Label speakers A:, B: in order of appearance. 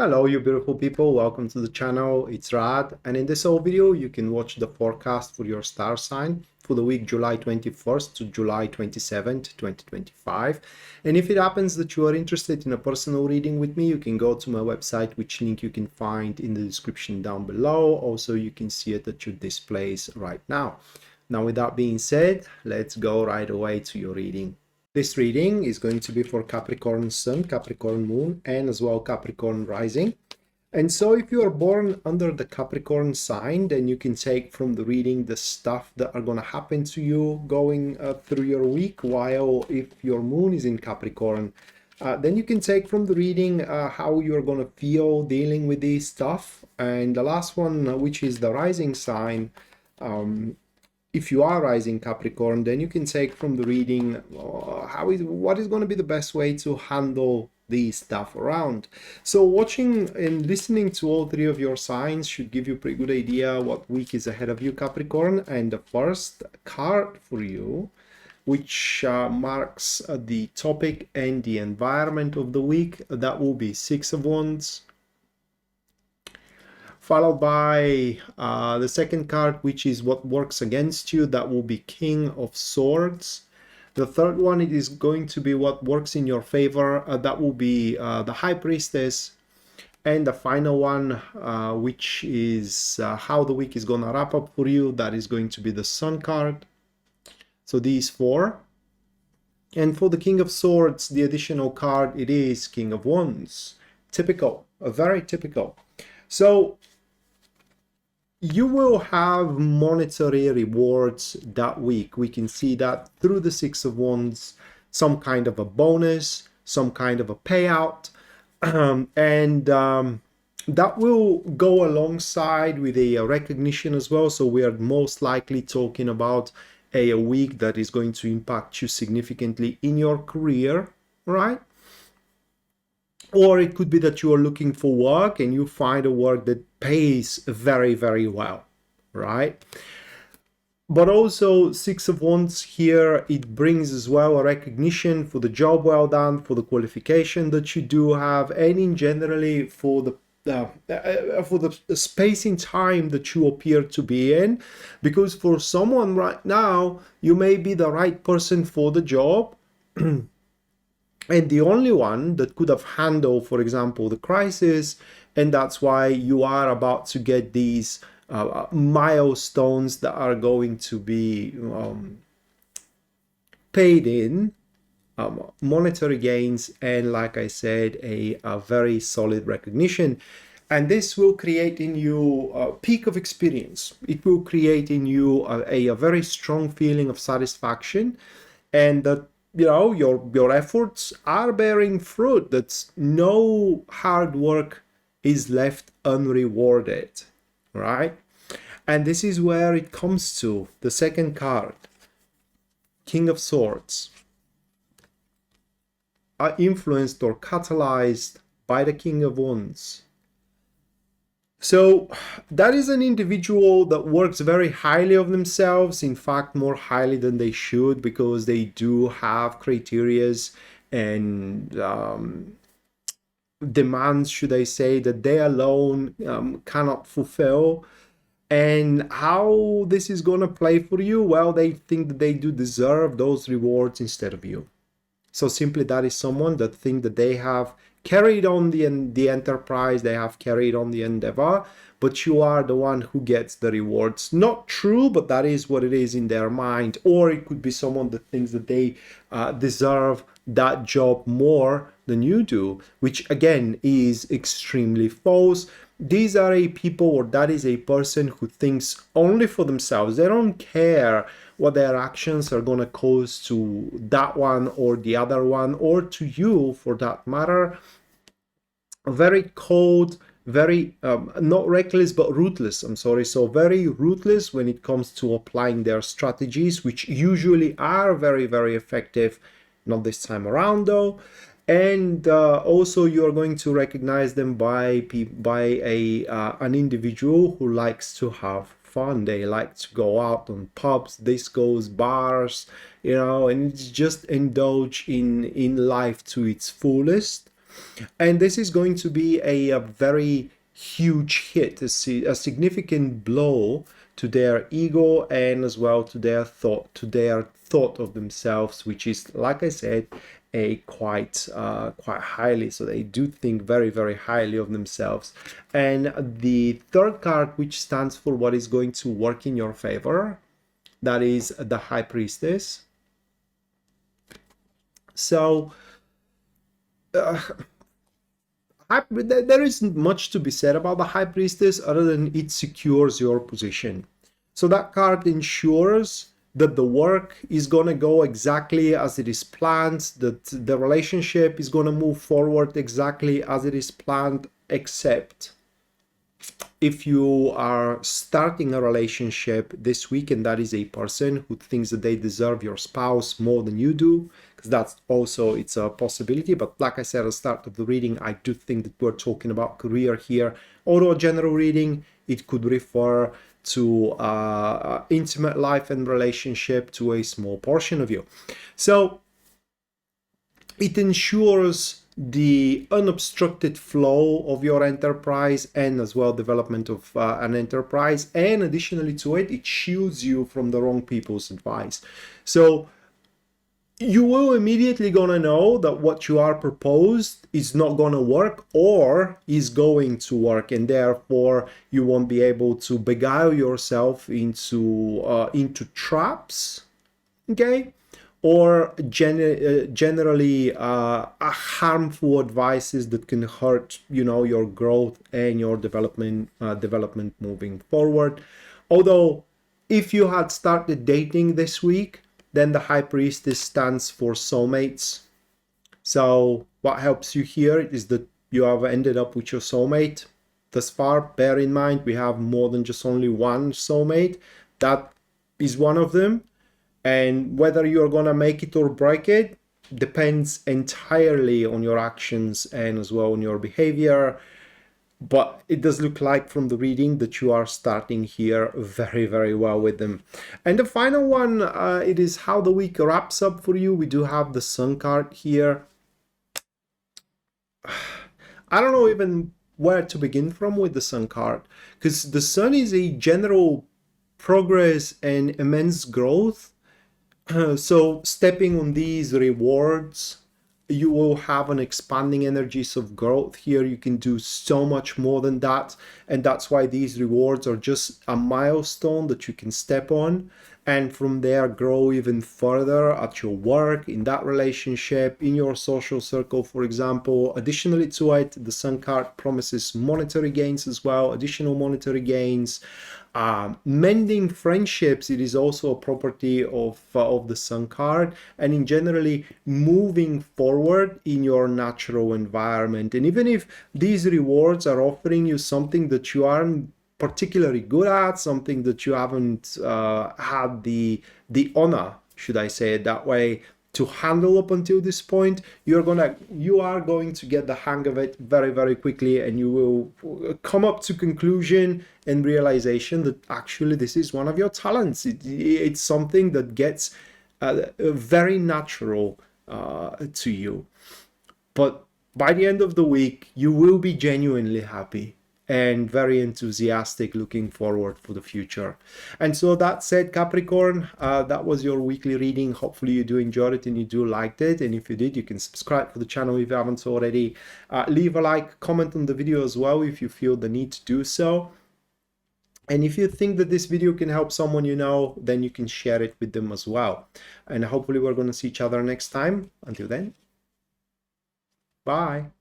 A: Hello, you beautiful people. Welcome to the channel. It's Rad, and in this whole video, you can watch the forecast for your star sign for the week July 21st to July 27th, 2025. And if it happens that you are interested in a personal reading with me, you can go to my website, which link you can find in the description down below. Also, you can see it at your displays right now. Now, with that being said, let's go right away to your reading. This reading is going to be for Capricorn Sun, Capricorn Moon, and as well Capricorn Rising. And so if you are born under the Capricorn sign, then you can take from the reading the stuff that are going to happen to you going through your week, while if your moon is in Capricorn, then you can take from the reading how you're going to feel dealing with this stuff. And the last one, which is the rising sign, if you are rising Capricorn, then you can take from the reading what is going to be the best way to handle these stuff around. So watching and listening to all three of your signs should give you a pretty good idea what week is ahead of you, Capricorn. And the first card for you, which marks the topic and the environment of the week, that will be Six of Wands, followed by the second card, which is what works against you. That will be King of Swords. The third one, it is going to be what works in your favor. That will be the High Priestess. And the final one, which is how the week is going to wrap up for you, that is going to be the Sun card. So these four. And for the King of Swords, the additional card, it is King of Wands. Typical, very typical. So you will have monetary rewards that week. We can see that through the Six of Wands, some kind of a bonus, some kind of a payout, and that will go alongside with a recognition as well. So we are most likely talking about a week that is going to impact you significantly in your career, right? Or it could be that you are looking for work and you find a work that pays very, very well, right? But also Six of Wands here, it brings as well a recognition for the job well done, for the qualification that you do have, and in generally for the space in time that you appear to be in. Because for someone right now, you may be the right person for the job, and the only one that could have handled, for example, the crisis, and that's why you are about to get these milestones that are going to be paid in, monetary gains, and like I said, a very solid recognition. And this will create in you a peak of experience. It will create in you a very strong feeling of satisfaction, and that your efforts are bearing fruit, that no hard work is left unrewarded, right? And this is where it comes to the second card, King of Swords, are influenced or catalyzed by the King of Wands. So that is an individual that works very highly of themselves, in fact, more highly than they should, because they do have criterias and demands, should I say, that they alone cannot fulfill. And how this is going to play for you? Well, they think that they do deserve those rewards instead of you. So simply that is someone that think that they have carried on the enterprise, they have carried on the endeavor, but you are the one who gets the rewards. Not true, but that is what it is in their mind. Or it could be someone that thinks that they deserve that job more than you do, which again is extremely false. These are a people, or that is a person who thinks only for themselves. They don't care what their actions are going to cause to that one or the other one, or to you for that matter. Very cold, very not reckless but ruthless, I'm sorry. So very ruthless when it comes to applying their strategies, which usually are very, very effective. Not this time around though. And also you are going to recognize them by an individual who likes to have fun. They like to go out on pubs, discos, bars, and just indulge in life to its fullest. And this is going to be a very huge hit, a significant blow to their ego and as well to their thought of themselves, which is, like I said, a quite highly. So they do think very, very highly of themselves. And the third card, which stands for what is going to work in your favor, that is the High Priestess. So there isn't much to be said about the High Priestess other than it secures your position. So that card ensures that the work is going to go exactly as it is planned, that the relationship is going to move forward exactly as it is planned, except if you are starting a relationship this week and that is a person who thinks that they deserve your spouse more than you do, because that's also, it's a possibility. But like I said at the start of the reading, I do think that we're talking about career here. Although a general reading, it could refer to intimate life and relationship to a small portion of you. So it ensures the unobstructed flow of your enterprise and as well development of an enterprise, and additionally to it, it shields you from the wrong people's advice. So you will immediately gonna know that what you are proposed is not gonna work or is going to work, and therefore you won't be able to beguile yourself into traps, okay, or generally harmful advices that can hurt, you know, your growth and your development moving forward. Although if you had started dating this week, then the High Priestess stands for soulmates. So what helps you here is that you have ended up with your soulmate thus far. Bear in mind, we have more than just only one soulmate. That is one of them. And whether you're gonna make it or break it depends entirely on your actions and as well on your behavior. But it does look like from the reading that you are starting here very, very well with them. And the final one, it is how the week wraps up for you. We do have the Sun card here. I don't know even where to begin from with the Sun card, because the Sun is a general progress and immense growth. So stepping on these rewards, you will have an expanding energies of growth here. You can do so much more than that, and that's why these rewards are just a milestone that you can step on, and from there grow even further at your work, in that relationship, in your social circle, for example. Additionally to it, the Sun card promises monetary gains as well, additional monetary gains. Mending friendships, it is also a property of the Sun card, and in generally moving forward in your natural environment. And even if these rewards are offering you something that you aren't particularly good at, something that you haven't had the honor, should I say it that way, to handle up until this point, you are going to get the hang of it very, very quickly, and you will come up to conclusion and realization that actually this is one of your talents. It's something that gets very natural to you. But by the end of the week, you will be genuinely happy and very enthusiastic, looking forward for the future. And so that said, Capricorn, that was your weekly reading. Hopefully you do enjoy it and you do liked it. And if you did, you can subscribe to the channel if you haven't already. Leave a like, comment on the video as well if you feel the need to do so. And if you think that this video can help someone you know, then you can share it with them as well. And hopefully we're going to see each other next time. Until then, bye.